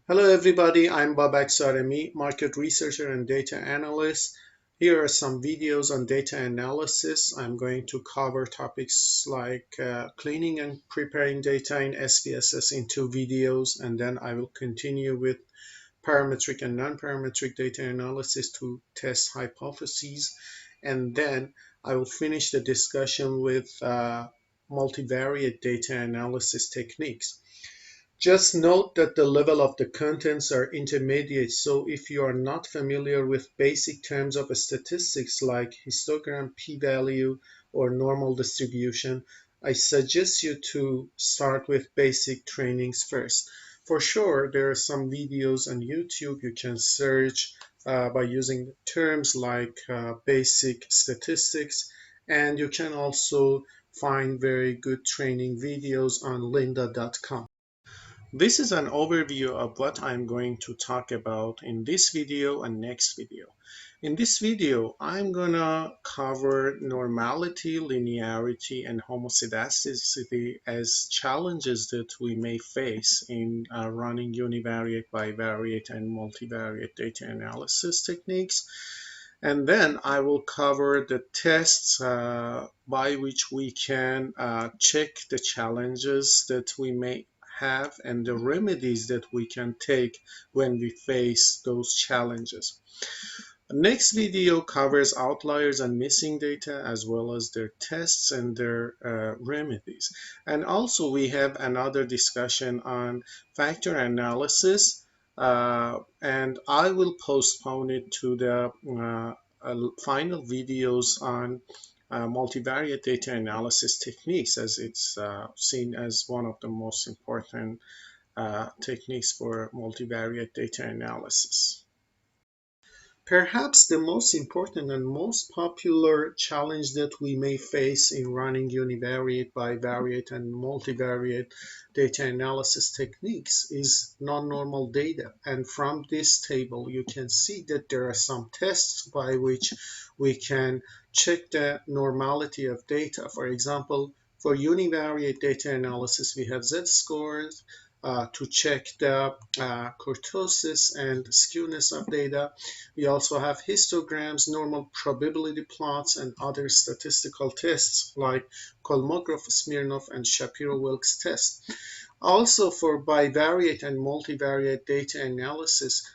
Hello everybody, I'm Babak Saremi, market researcher and data analyst. Here are some videos on data analysis. I'm going to cover topics like cleaning and preparing data in SPSS in two videos, and then I will continue with parametric and non-parametric data analysis to test hypotheses, and then I will finish the discussion with multivariate data analysis techniques. Just note that the level of the contents are intermediate, so if you are not familiar with basic terms of statistics like histogram, p-value, or normal distribution, I suggest you to start with basic trainings first. For sure, there are some videos on YouTube you can search by using terms like basic statistics, and you can also find very good training videos on lynda.com. This is an overview of what I'm going to talk about in this video and next video. In this video, I'm gonna cover normality, linearity, and homoscedasticity as challenges that we may face in running univariate, bivariate, and multivariate data analysis techniques. And then I will cover the tests by which we can check the challenges that we may have and the remedies that we can take when we face those challenges. The next video covers outliers and missing data as well as their tests and their remedies. And also we have another discussion on factor analysis, and I will postpone it to the final videos on multivariate data analysis techniques, as it's seen as one of the most important techniques for multivariate data analysis. Perhaps the most important and most popular challenge that we may face in running univariate, bivariate, and multivariate data analysis techniques is non-normal data. And from this table, you can see that there are some tests by which we can check the normality of data. For example, for univariate data analysis, we have z-scores to check the kurtosis and skewness of data. We also have histograms, normal probability plots, and other statistical tests like Kolmogorov-Smirnov and Shapiro-Wilks test. Also, for bivariate and multivariate data analysis,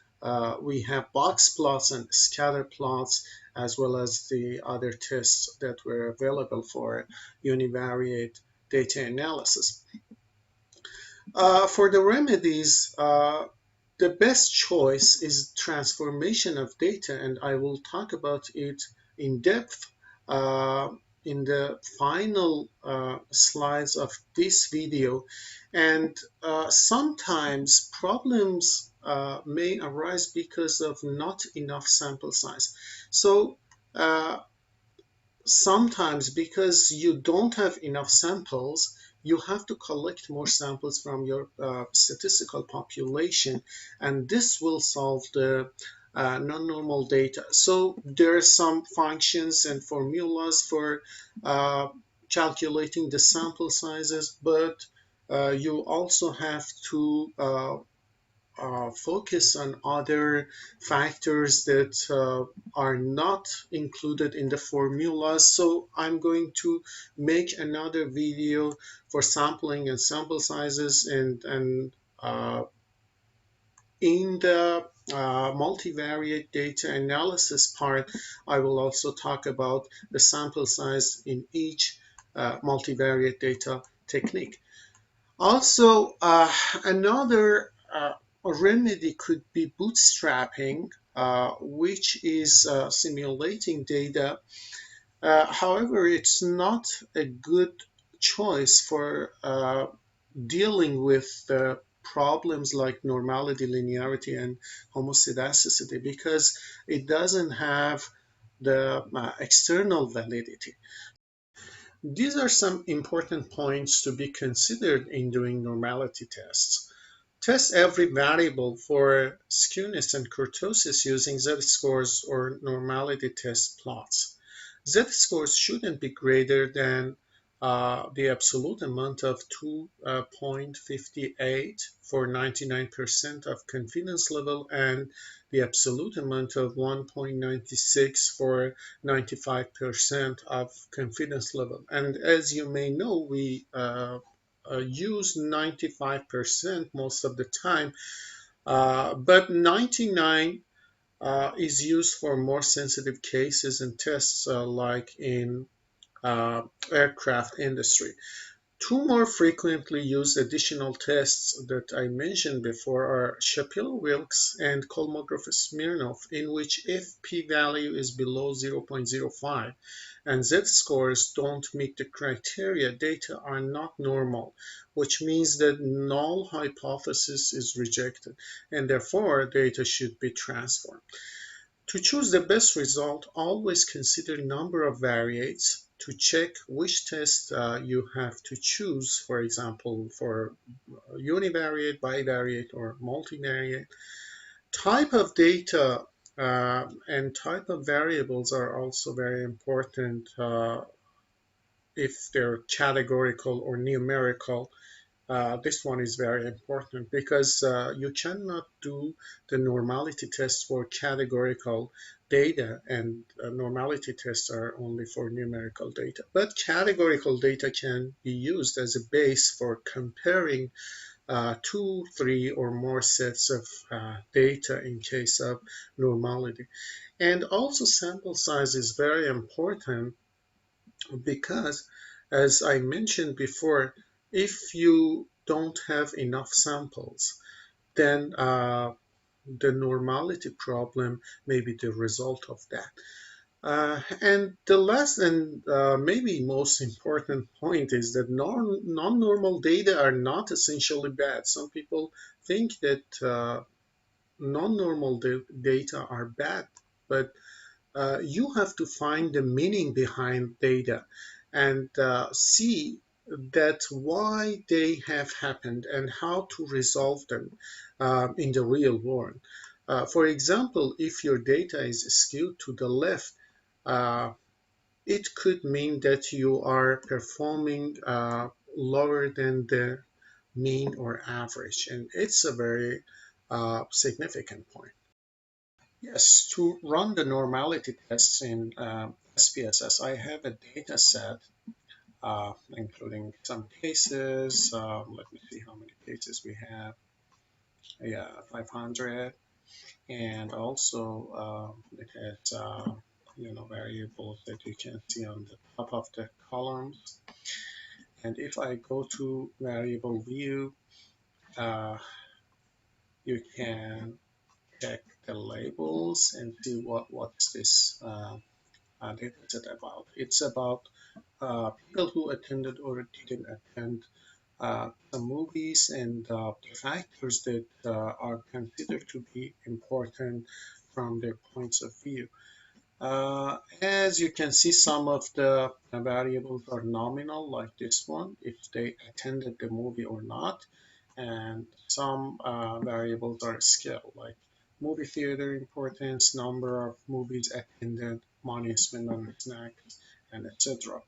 we have box plots and scatter plots, as well as the other tests that were available for univariate data analysis. For the remedies, the best choice is transformation of data, and I will talk about it in depth in the final slides of this video. And sometimes problems may arise because of not enough sample size. So sometimes because you don't have enough samples, you have to collect more samples from your statistical population, and this will solve the non-normal data. So there are some functions and formulas for calculating the sample sizes, but you also have to focus on other factors that are not included in the formulas. So I'm going to make another video for sampling and sample sizes, and in the multivariate data analysis part, I will also talk about the sample size in each multivariate data technique. Also, another remedy could be bootstrapping, which is simulating data. However, it's not a good choice for dealing with the problems like normality, linearity, and homoscedasticity because it doesn't have the external validity. These are some important points to be considered in doing normality tests. Test every variable for skewness and kurtosis using z-scores or normality test plots. Z-scores shouldn't be greater than the absolute amount of 2.58 for 99% of confidence level, and the absolute amount of 1.96 for 95% of confidence level. And as you may know, we use 95% most of the time, but 99 is used for more sensitive cases and tests, like in uh, aircraft industry. Two more frequently used additional tests that I mentioned before are Shapiro-Wilks and Kolmogorov-Smirnov, in which if p-value is below 0.05 and z-scores don't meet the criteria, data are not normal, which means that null hypothesis is rejected, and therefore data should be transformed. To choose the best result, always consider number of variates to check which test you have to choose, for example, for univariate, bivariate, or multivariate. Type of data and type of variables are also very important, if they're categorical or numerical. This one is very important because you cannot do the normality test for categorical data, and normality tests are only for numerical data. But categorical data can be used as a base for comparing two, three, or more sets of data in case of normality. And also sample size is very important because, as I mentioned before, if you don't have enough samples, then the normality problem may be the result of that. And the last and maybe most important point is that non-normal data are not essentially bad. Some people think that non-normal data are bad, but you have to find the meaning behind data and see that why they have happened and how to resolve them in the real world. For example, if your data is skewed to the left, uh, it could mean that you are performing lower than the mean or average, and it's a very significant point. Yes, to run the normality tests in SPSS, I have a data set, including some cases. Let me see how many cases we have. Yeah, 500. And also it has variables that you can see on the top of the columns. And if I go to variable view, uh, you can check the labels and see what's this data set about. It's about people who attended or didn't attend some movies, and the factors that are considered to be important from their points of view. As you can see, some of the variables are nominal, like this one, if they attended the movie or not, and some variables are scale, like movie theater importance, number of movies attended, money spent on snacks, and etc.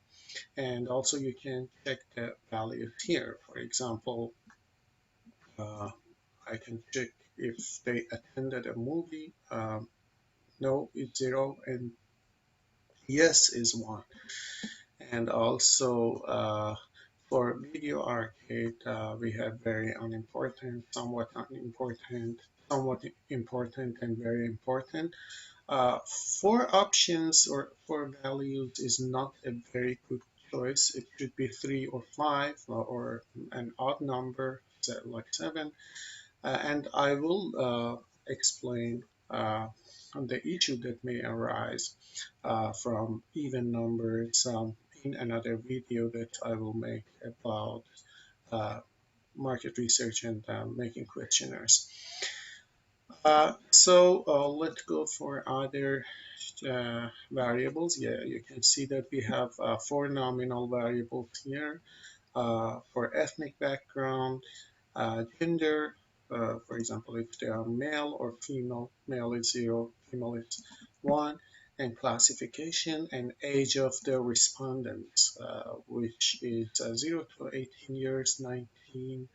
And also you can check the values here. For example, uh, I can check if they attended a movie. No is 0 and yes is 1. And also for video arcade, we have very unimportant, somewhat important, and very important. Four options or four values is not a very good choice. It should be 3 or 5, or an odd number, like 7. And I will explain the issue that may arise from even numbers in another video that I will make about uh, market research and making questionnaires. So let's go for other variables. Yeah, you can see that we have four nominal variables here for ethnic background, gender, for example, if they are male or female, male is 0, female is 1, and classification, and age of the respondents, which is 0 to 18 years, 19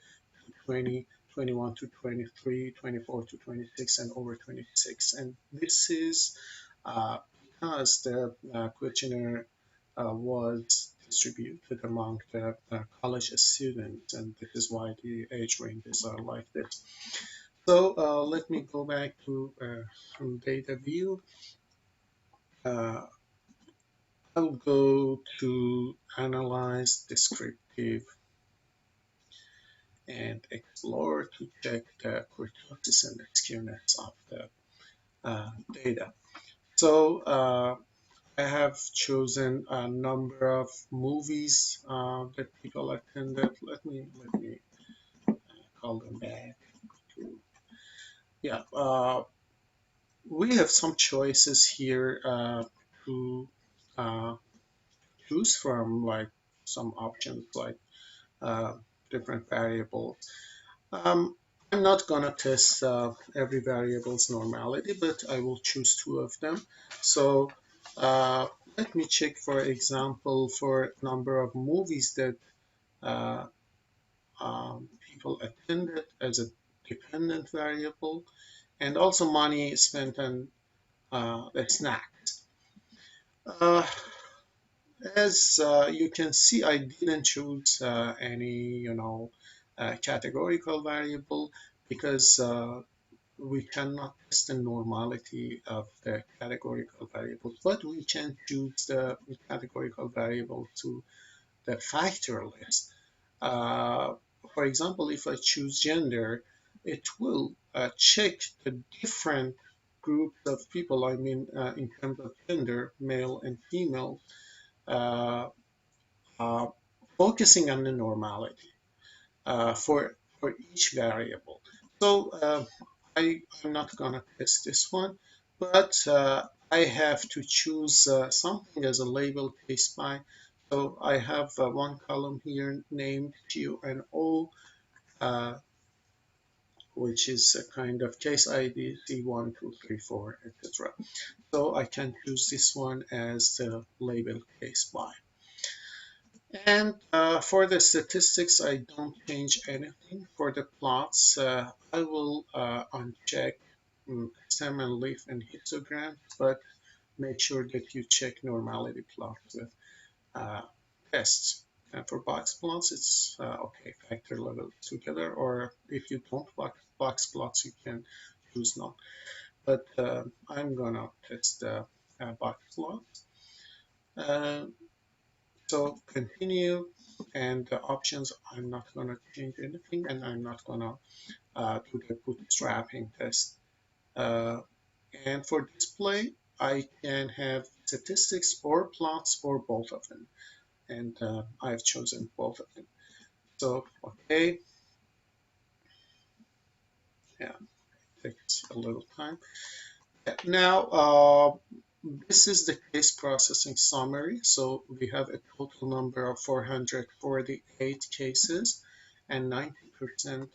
to 20, 21 to 23, 24 to 26, and over 26. And this is because the questionnaire was distributed among the college students, and this is why the age ranges are like this. So let me go back to some data view. Uh, I'll go to Analyze, Descriptive, and Explore to check the kurtosis and skewness of the data. So I have chosen a number of movies that people attended. Let me call them back. Yeah, we have some choices here to uh, choose from, like some options like uh, different variables. Um, I'm not gonna test every variable's normality, but I will choose two of them. So uh, let me check, for example, for number of movies that uh, people attended as a dependent variable, and also money spent on the snacks. Uh, as you can see, I didn't choose any, categorical variable because we cannot test the normality of the categorical variables, but we can choose the categorical variable to the factor list. Uh, for example, if I choose gender, it will check the different groups of people, I mean, in terms of gender, male and female, uh, uh, focusing on the normality for each variable. So I'm not going to test this one, but I have to choose something as a label case by. So I have one column here named Q and O, uh, which is a kind of case ID C1, 2, 3, 4, etc. So I can choose this one as the label case by. And for the statistics, I don't change anything. For the plots, I will uncheck stem and leaf and histogram, but make sure that you check normality plots with uh, tests. And for box plots, it's okay, factor levels together, or if you don't box plots, you can choose none. But I'm gonna test the box plots. Uh, So continue, and the options, I'm not going to change anything, and I'm not going to do the bootstrapping test. Uh, and for display, I can have statistics or plots or both of them. And I've chosen both of them. So, okay, yeah, takes a little time. Now, this is the case processing summary. So we have a total number of 448 cases, and 90%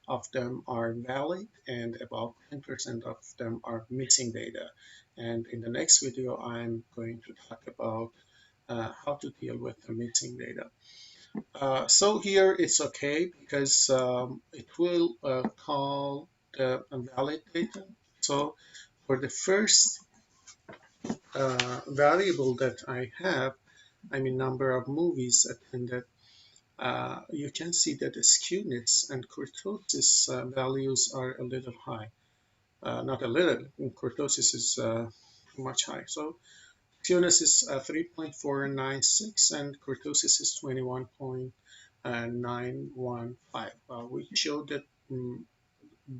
of them are valid, and about 10% of them are missing data. And in the next video, I'm going to talk about how to deal with the missing data. So here it's okay because it will call the valid data. So for the first variable that I have, I mean number of movies attended, you can see that the skewness and kurtosis values are a little high. Not a little, kurtosis is much high. So skewness is 3.496 and kurtosis is 21.915. We showed that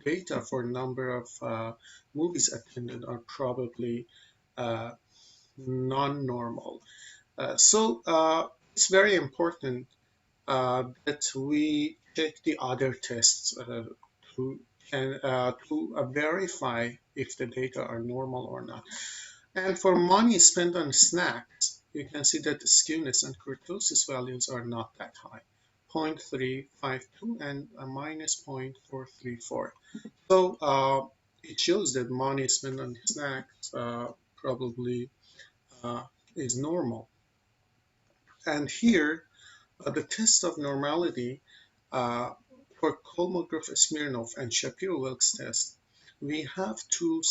data for number of movies attended are probably uh, non-normal. So it's very important that we check the other tests to verify if the data are normal or not. And for money spent on snacks, you can see that the skewness and kurtosis values are not that high, 0.352 and a minus 0.434. So it shows that money spent on snacks probably is normal. And here, the test of normality uh, for Kolmogorov-Smirnov and Shapiro-Wilks test, we have two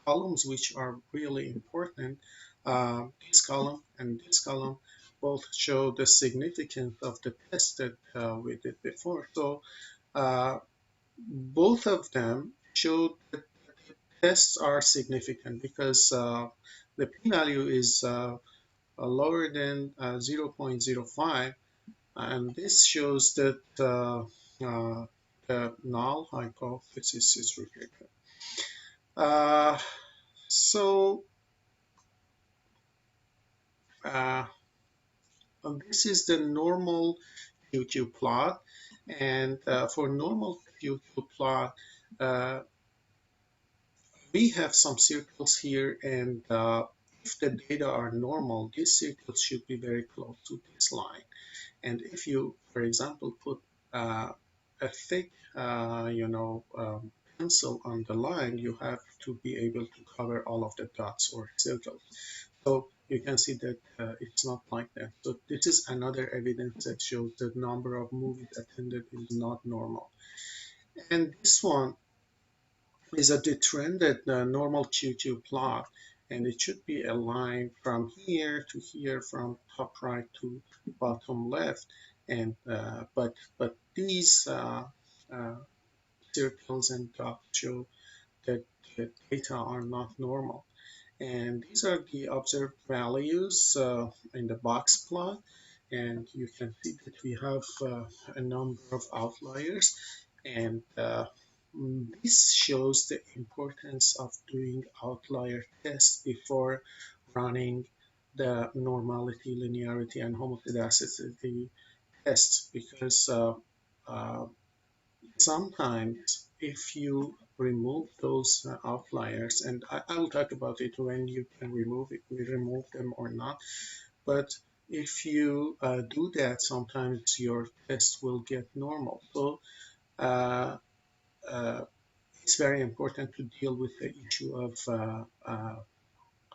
columns which are really important. This column and this column both show the significance of the test that we did before. So both of them show that tests are significant because the p-value is lower than 0.05, and this shows that the null hypothesis is rejected. Uh, so uh, this is the normal QQ plot, and for normal QQ plot, uh, we have some circles here, and if the data are normal, these circles should be very close to this line. And if you, for example, put a thick, pencil on the line, you have to be able to cover all of the dots or circles. So you can see that it's not like that. So this is another evidence that shows the number of movies attended is not normal. And this one is a detrended normal QQ plot, and it should be a line from here to here, from top right to bottom left. And but these uh, circles and dots show that the data are not normal. And these are the observed values in the box plot. And you can see that we have a number of outliers. And this shows the importance of doing outlier tests before running the normality, linearity, and homoscedasticity tests, because uh, sometimes if you remove those outliers, and I will talk about it when you can remove them or not, but if you do that, sometimes your test will get normal. So uh, uh, it's very important to deal with the issue of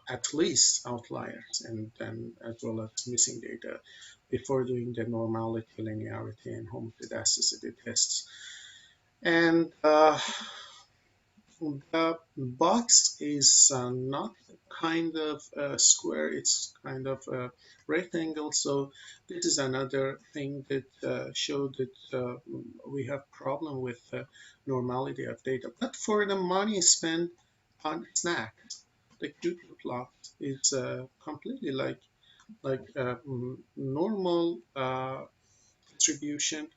at least outliers, and then as well as missing data before doing the normality, linearity, and homoscedasticity tests. And the box is not kind of a square, it's kind of a rectangle. So this is another thing that showed that we have problem with normality of data. But for the money spent on snacks, the QQ plot is completely like normal distribution,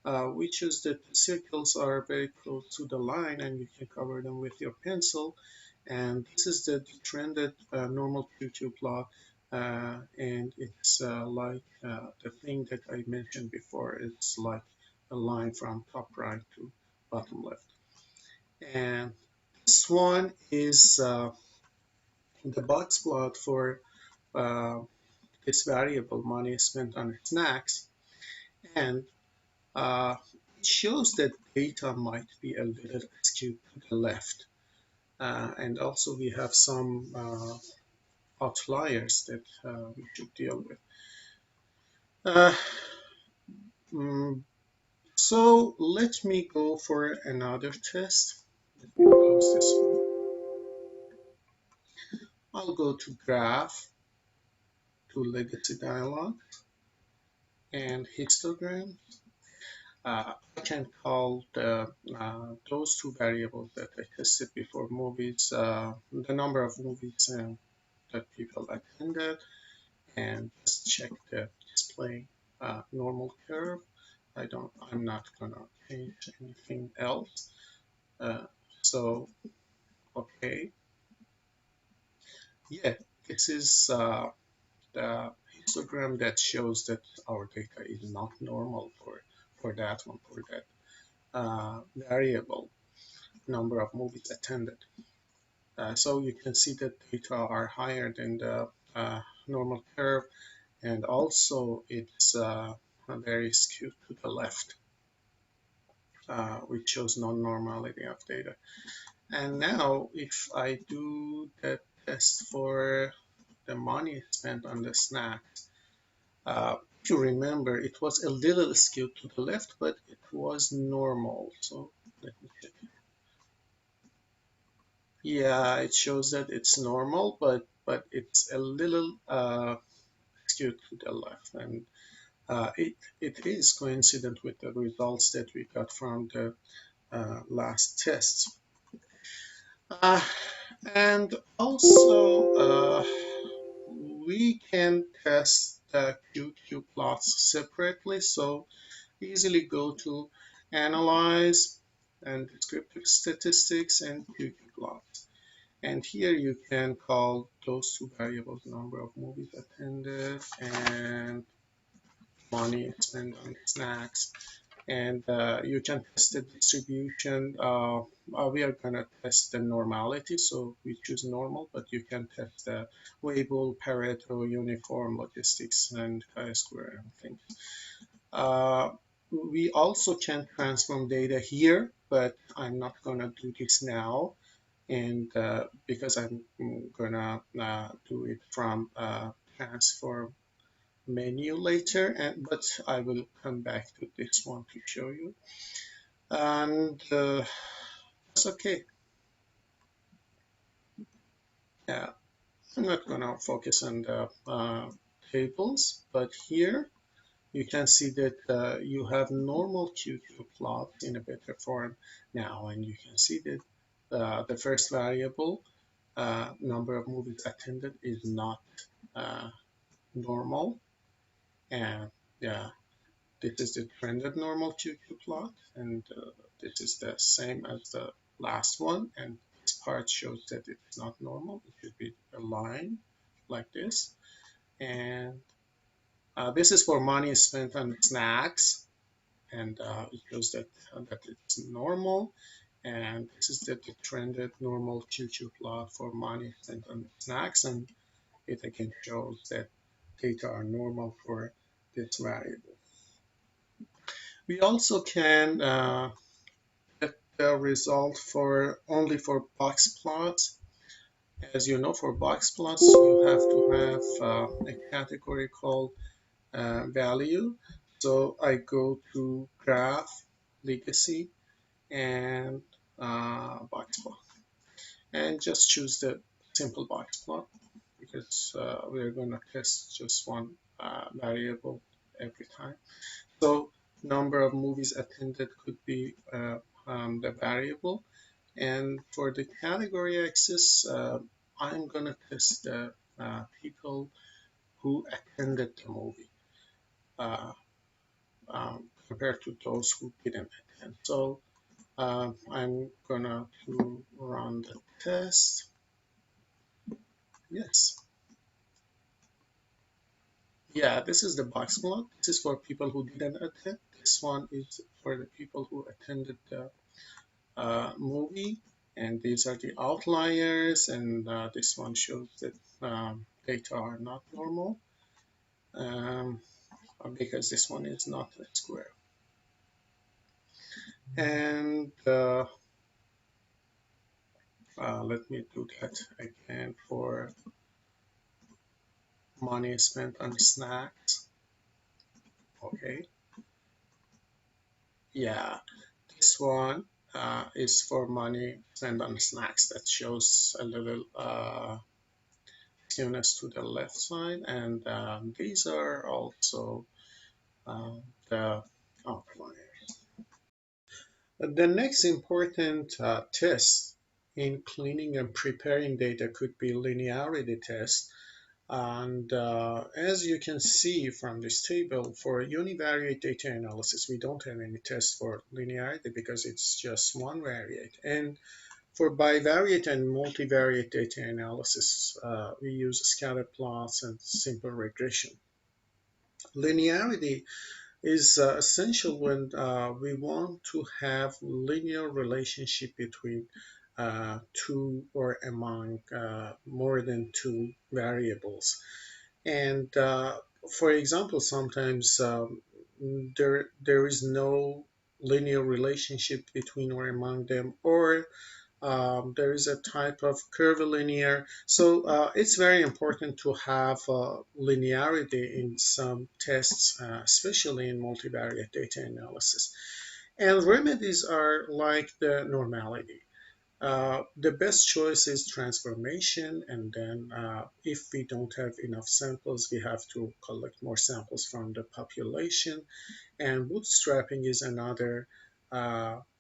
which is that the circles are very close to the line and you can cover them with your pencil. And this is the trended normal QQ plot. And it's the thing that I mentioned before. It's like a line from top right to bottom left. And this one is the box plot for uh, this variable money spent on snacks. And it shows that data might be a little skewed to the left. And also we have some outliers that we should deal with. Uh, mm, so let me go for another test. Let me close this one. I'll go to graph, to legacy dialog, and histogram. I can call those two variables that I tested before, movies, the number of movies that people attended, and just check the display normal curve. I'm not gonna change anything else. Uh, so, okay, yeah, this is the histogram that shows that our data is not normal for that one, for that variable number of movies attended. So you can see that data are higher than the normal curve, and also it's very skewed to the left, which shows non-normality of data. And now if I do that test for the money spent on the snacks. If you remember, it was a little skewed to the left, but it was normal. So let me check. Yeah, it shows that it's normal, but it's a little skewed to the left, and it is coincident with the results that we got from the last test. Uh, and also, we can test the QQ plots separately. So easily go to Analyze and Descriptive Statistics and QQ plots. And here you can call those two variables number of movies attended and money spent on snacks. And you can test the distribution. We are going to test the normality, so we choose normal, but you can test the Weibull, Pareto, uniform, logistics, and chi-square and things. Uh, we also can transform data here, but I'm not going to do this now, and because I'm going to do it from transform menu later, but I will come back to this one to show you. And that's okay. Yeah, I'm not gonna focus on the tables, but here you can see that you have normal QQ plot in a better form now, and you can see that the first variable, number of movies attended, is not uh, normal, and yeah, this is the trended normal QQ plot, and this is the same as the last one. And this part shows that it's not normal. It should be a line like this. And this is for money spent on snacks, and it shows that it's normal. And this is the trended normal QQ plot for money spent on snacks, and it again shows that data are normal for this variable. We also can get the result for only for box plots. As you know, for box plots, you have to have a category called value. So I go to graph, legacy, and box plot, and just choose the simple box plot because we're going to test just one variable every time. So number of movies attended could be the variable. And for the category axis, I'm going to test the people who attended the movie compared to those who didn't attend. So I'm going to run the test. Yes. Yeah, this is the box plot. This is for people who didn't attend. This one is for the people who attended the movie, and these are the outliers, and this one shows that data are not normal um, because this one is not a square. And let me do that again for money spent on snacks. Okay, yeah, this one is for money spent on snacks. That shows a little skewness to the left side, and these are also the outliers. The next important test in cleaning and preparing data could be linearity test. And as you can see from this table, for univariate data analysis, we don't have any test for linearity because it's just one variate. And for bivariate and multivariate data analysis, we use scatter plots and simple regression. Linearity is essential when we want to have linear relationship between two or among more than two variables. And for example, sometimes there is no linear relationship between or among them, or There is a type of curvilinear. So it's very important to have linearity in some tests, especially in multivariate data analysis. And remedies are like the normality. The best choice is transformation, and then if we don't have enough samples, we have to collect more samples from the population. And bootstrapping is another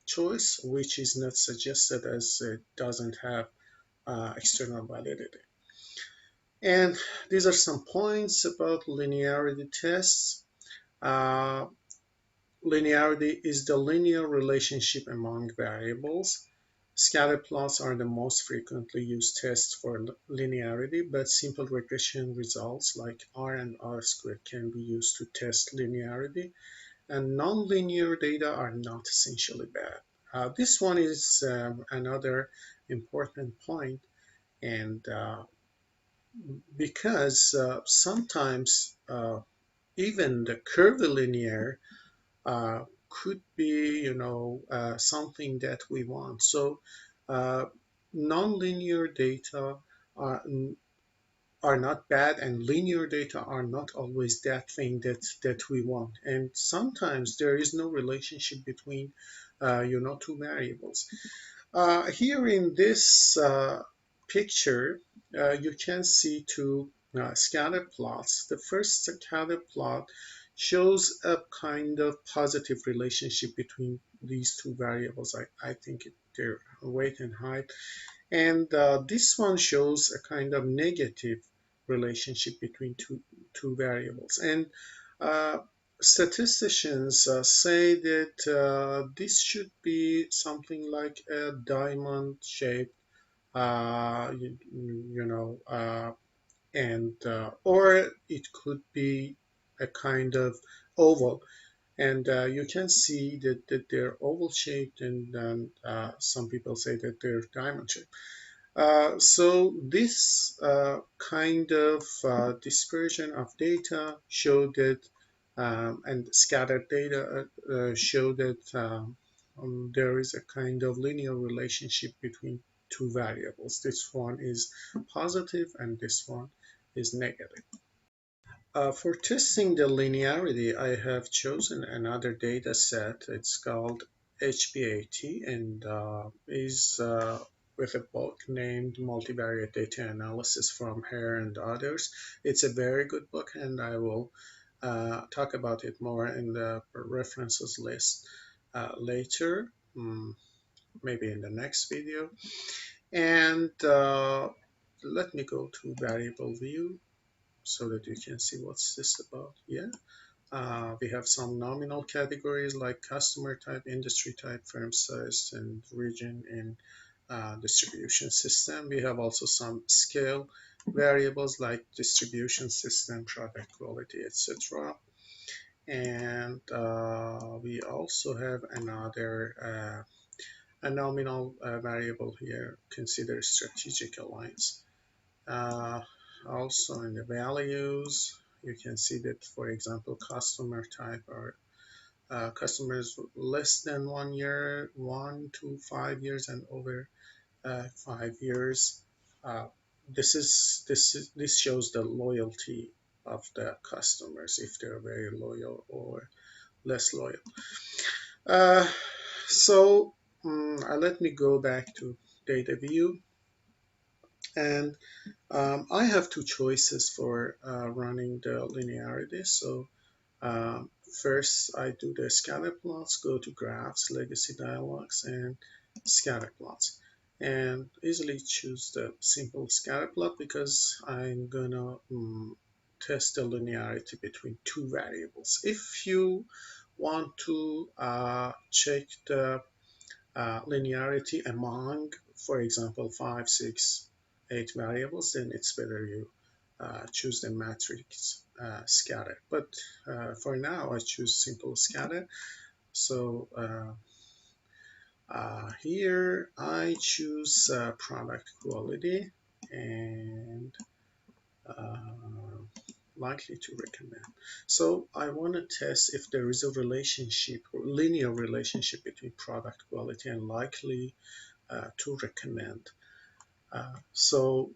choice, which is not suggested as it doesn't have external validity. And these are some points about linearity tests. Uh, Linearity is the linear relationship among variables. Scatter plots are the most frequently used tests for linearity, but simple regression results like R and R squared can be used to test linearity. And nonlinear data are not essentially bad. This one is another important point, and because sometimes even the curvilinear could be, something that we want. So nonlinear data are, are not bad, and linear data are not always that thing that we want. And sometimes there is no relationship between, two variables. Here in this picture, you can see two scatter plots. The first scatter plot shows a kind of positive relationship between these two variables. I think their weight and height. And this one shows a kind of negative relationship between two variables. And uh, statisticians say that this should be something like a diamond shape, you know, and or it could be a kind of oval. And you can see that they're oval shaped, and then some people say that they're diamond shaped. So this kind of dispersion of data show that, and scattered data show that there is a kind of linear relationship between two variables. This one is positive and this one is negative. For testing the linearity, I have chosen another data set. It's called HBAT and is with a book named Multivariate Data Analysis from Hare and others. It's a very good book, and I will talk about it more in the references list later, maybe in the next video. And let me go to variable view so that you can see what's this about. Yeah. We have some nominal categories like customer type, industry type, firm size, and region in distribution system. We have also some scale variables like distribution system, product quality, etc. And we also have another a nominal variable here, consider strategic alliance. Uh, Also in the values, you can see that, for example, customer type or customers less than 1 year, 1 to 5 years, and over 5 years. Uh, this shows the loyalty of the customers, if they're very loyal or less loyal. Uh, so let me go back to data view, and I have two choices for running the linearity. So first, I do the scatter plots, go to graphs, legacy dialogs, and scatter plots. And easily choose the simple scatter plot because I'm gonna test the linearity between two variables. If you want to check the linearity among, for example, 5, 6, 8 variables, then it's better you choose the matrix scatter. But for now, I choose simple scatter. So here I choose product quality and likely to recommend. So I want to test if there is a relationship or linear relationship between product quality and likely to recommend. So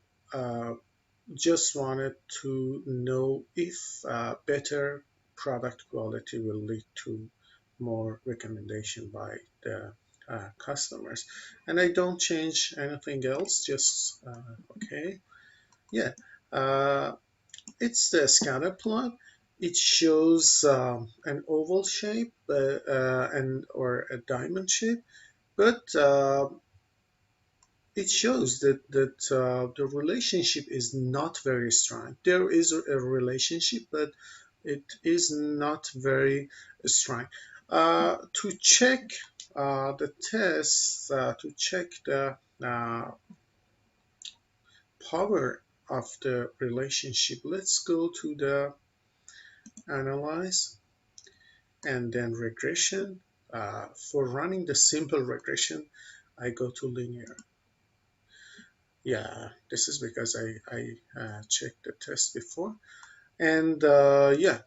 just wanted to know if better product quality will lead to more recommendation by the customers. And I don't change anything else, just okay. Yeah, uh, it's the scatter plot. It shows an oval shape and or a diamond shape, but it shows that the relationship is not very strong. There is a relationship, but it is not very strong. To check the test, to check the uh, power of the relationship, let's go to the analyze and then regression. For running the simple regression, I go to linear. Yeah, this is because I checked the test before. And yeah,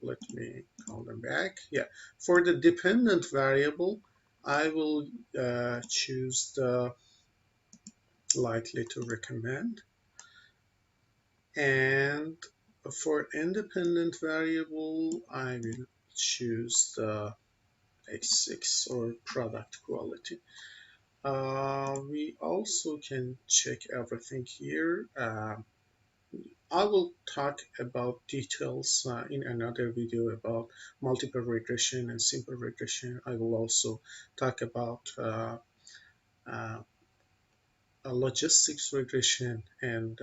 let me call them back. Yeah, for the dependent variable, I will choose the likely to recommend. And for independent variable, I will choose the X6 or product quality. We also can check everything here. I will talk about details in another video about multiple regression and simple regression. I will also talk about uh, logistics regression and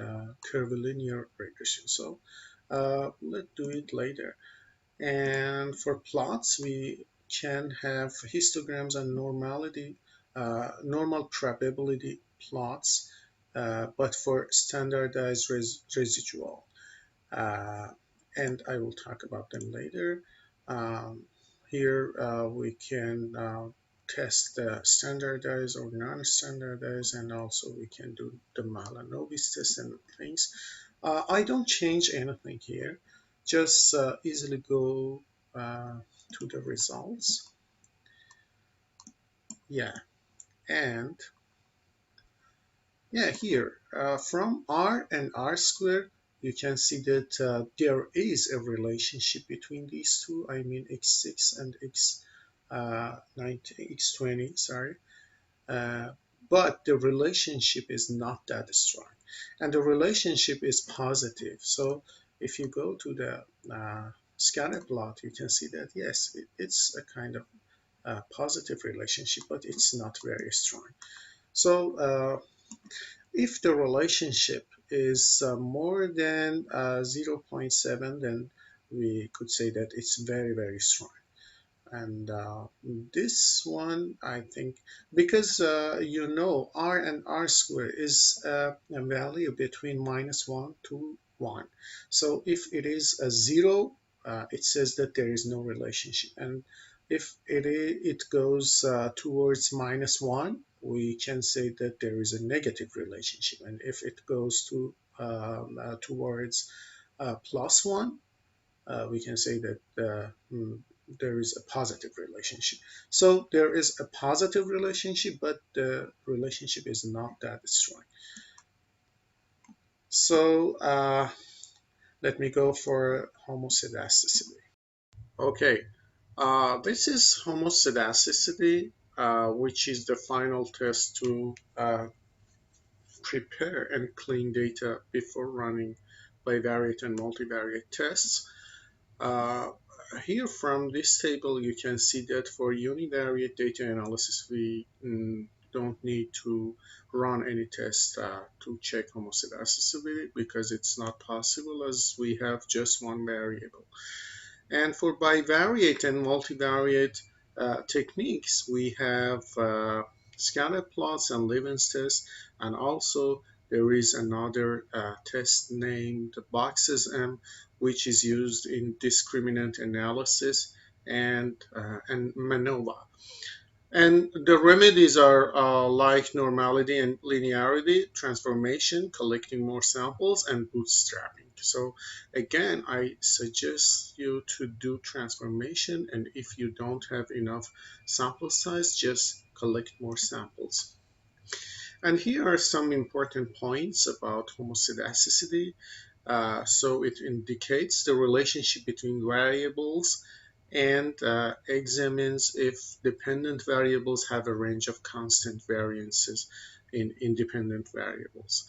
curvilinear regression. So let's do it later. And for plots, we can have histograms and normality, normal probability plots, but for standardized residual. Uh, and I will talk about them later. Um, Here we can test the standardized or non-standardized, and also we can do the Mahalanobis test and things. I don't change anything here, just easily go to the results. Yeah, and yeah, here from R and R squared, you can see that there is a relationship between these two. I mean x6 and x19, x20, sorry. Uh, but the relationship is not that strong, and the relationship is positive. So if you go to the scatter plot, you can see that yes, it's a kind of positive relationship, but it's not very strong. So if the relationship is more than 0.7, then we could say that it's very, very strong. And this one, I think, because R and R squared is a value between -1 to 1. So if it is a 0, it says that there is no relationship. And if it goes towards -1, we can say that there is a negative relationship. And if it goes towards +1, we can say that there is a positive relationship. So there is a positive relationship, but the relationship is not that strong. So let me go for homoscedasticity. Okay, this is homoscedasticity, which is the final test to prepare and clean data before running bivariate and multivariate tests. Uh, Here from this table, you can see that for univariate data analysis, we don't need to run any test to check homoscedasticity because it's not possible as we have just one variable. And for bivariate and multivariate techniques, we have scatter plots and Leibniz test, and also there is another test named boxes M, which is used in discriminant analysis and MANOVA. And the remedies are like normality and linearity, transformation, collecting more samples, and bootstrapping. So again, I suggest you to do transformation, and if you don't have enough sample size, just collect more samples. And here are some important points about homoscedasticity. So it indicates the relationship between variables and examines if dependent variables have a range of constant variances in independent variables.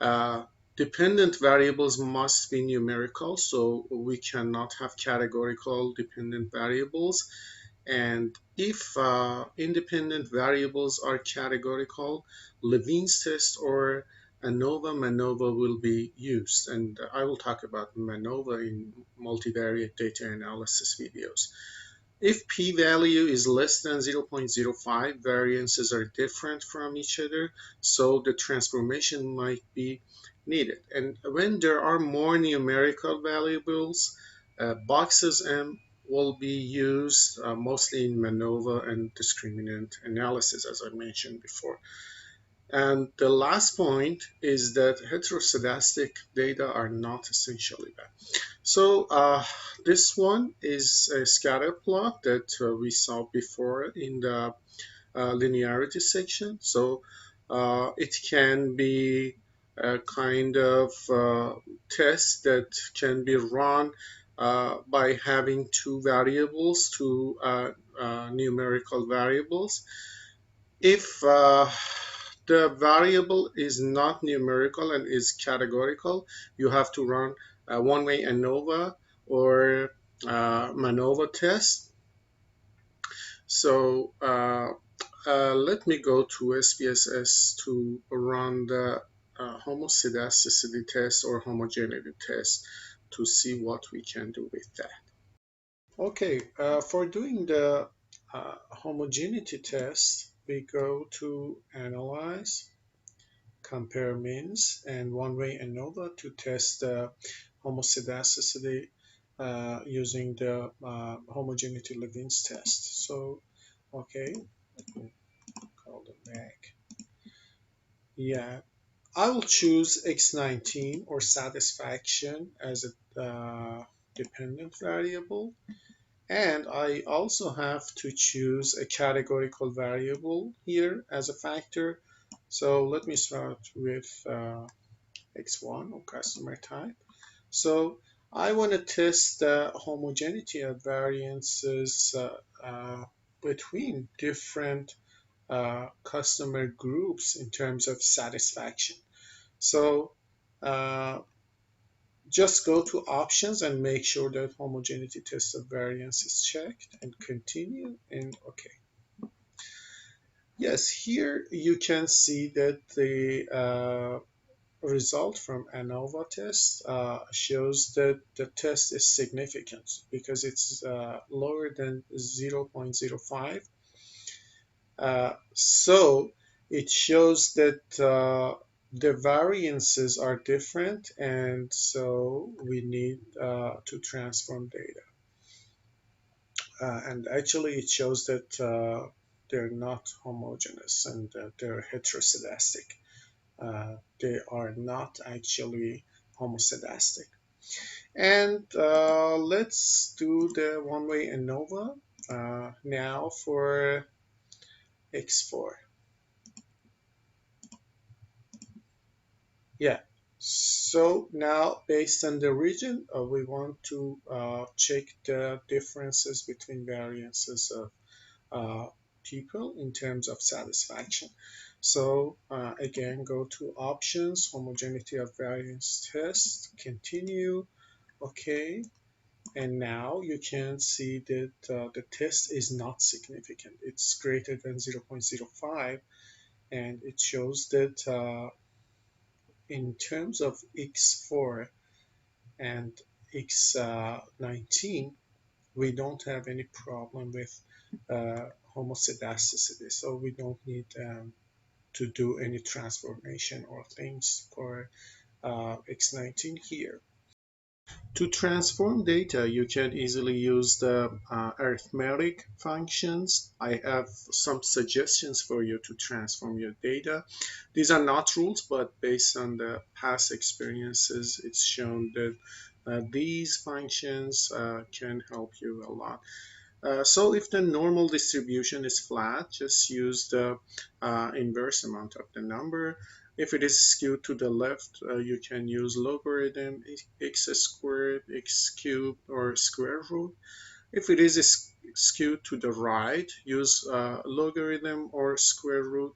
Uh, Dependent variables must be numerical, so we cannot have categorical dependent variables. And if independent variables are categorical, Levine's test or ANOVA-MANOVA will be used. And I will talk about MANOVA in multivariate data analysis videos. If p-value is less than 0.05, variances are different from each other, so the transformation might be needed. And when there are more numerical variables, boxes M will be used mostly in MANOVA and discriminant analysis, as I mentioned before. And the last point is that heteroscedastic data are not essentially bad. So this one is a scatter plot that we saw before in the linearity section. So it can be a kind of test that can be run by having two variables, two numerical variables. If the variable is not numerical and is categorical, you have to run a one-way ANOVA or MANOVA test. So let me go to SPSS to run the homoscedasticity test or homogeneity test to see what we can do with that. Okay, for doing the homogeneity test, we go to Analyze, Compare Means, and one-way ANOVA to test the homoscedasticity using the homogeneity Levine's test. So, okay, let me call them back. Yeah, I will choose X19 or satisfaction as a dependent variable. And I also have to choose a categorical variable here as a factor. So let me start with X1 or customer type. So I want to test the homogeneity of variances between different customer groups in terms of satisfaction. So just go to options and make sure that homogeneity test of variance is checked and continue and okay. Yes, here you can see that the result from ANOVA test shows that the test is significant because it's lower than 0.05. So it shows that the variances are different, and so we need to transform data. And actually, it shows that they're not homogeneous and they're heteroscedastic. They are not actually homoscedastic. And let's do the one-way ANOVA now for X4. Yeah, so now based on the region, we want to check the differences between variances of people in terms of satisfaction. So again, go to options, homogeneity of variance test, continue, okay. And now you can see that the test is not significant. It's greater than 0.05, and it shows that in terms of X4 and X19, we don't have any problem with homoscedasticity. So we don't need to do any transformation or things for X19 here. To transform data, you can easily use the arithmetic functions. I have some suggestions for you to transform your data. These are not rules, but based on the past experiences, it's shown that these functions can help you a lot. So if the normal distribution is flat, just use the inverse amount of the number. If it is skewed to the left, you can use logarithm, x squared, x cubed, or square root. If it is skewed to the right, use logarithm or square root.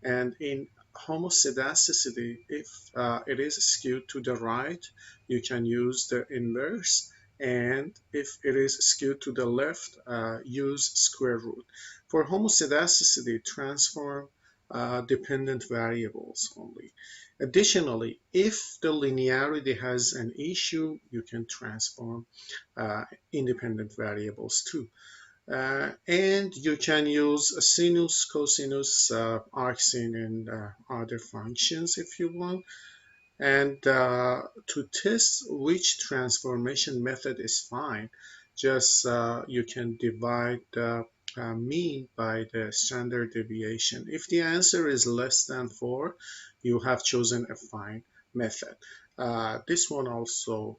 And in homoscedasticity, if it is skewed to the right, you can use the inverse. And if it is skewed to the left, use square root. For homoscedasticity, transform dependent variables only. Additionally, if the linearity has an issue, you can transform uh, independent variables too. And you can use sinus, cosinus, arcsine, and other functions if you want. And to test which transformation method is fine, just you can divide the mean by the standard deviation. If the answer is less than 4, you have chosen a fine method. This one also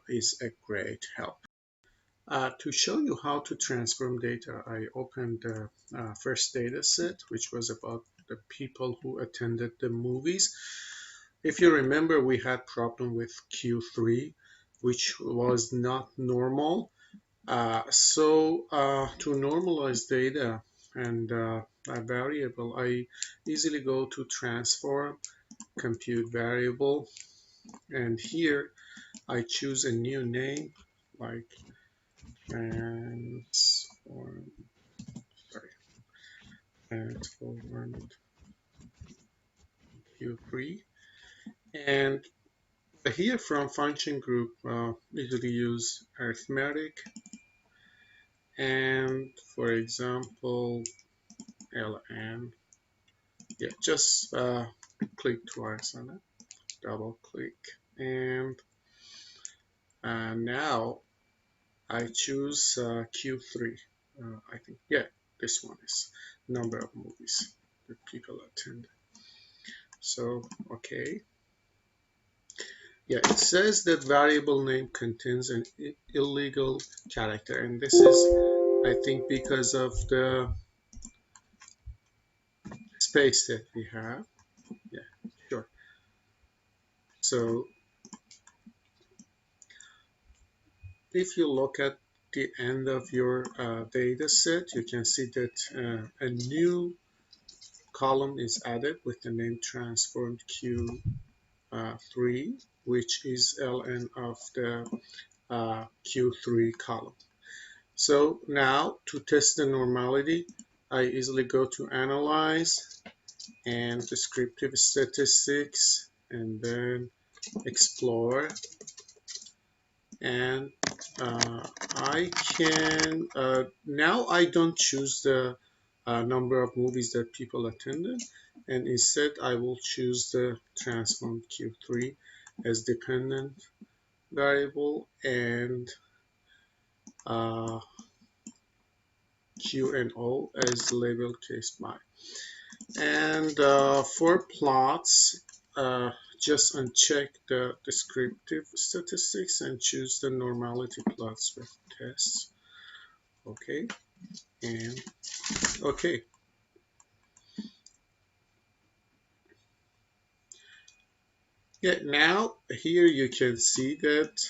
is a great help. To show you how to transform data, I opened the first data set, which was about the people who attended the movies. If you remember, we had problem with Q3, which was not normal. To normalize data and a variable, I easily go to transform, compute variable, and here I choose a new name like transform, sorry, transformed Q3. And here from function group, usually use arithmetic. And for example, ln, yeah, just click twice on it, double click. And now I choose Q3. I think, yeah, this one is number of movies that people attend. So, okay. Yeah, it says that variable name contains an illegal character, and this is, I think, because of the space that we have. Yeah, sure. So if you look at the end of your data set, you can see that a new column is added with the name transformed Q3, which is ln of the Q3 column. So now to test the normality, I easily go to Analyze and Descriptive Statistics, and then Explore. And I can, now I don't choose the number of movies that people attended, and instead I will choose the transformed Q3 as dependent variable, and uh, Q and O as label case by. And for plots, just uncheck the descriptive statistics and choose the normality plots with tests. Okay, and okay. Yeah, now here you can see that,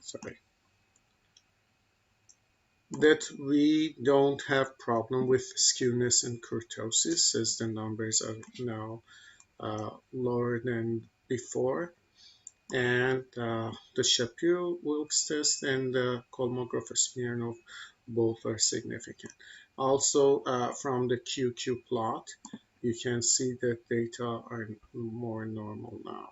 sorry, that we don't have problem with skewness and kurtosis, as the numbers are now lower than before. And the Shapiro-Wilks test and the Kolmogorov-Smirnov both are significant. Also, from the QQ plot, you can see that data are more normal now.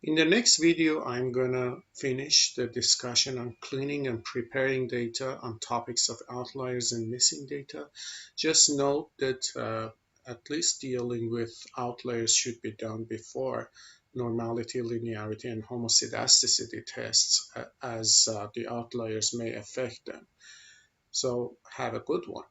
In the next video, I'm gonna finish the discussion on cleaning and preparing data on topics of outliers and missing data. Just note that at least dealing with outliers should be done before normality, linearity, and homoscedasticity tests, as the outliers may affect them. So have a good one.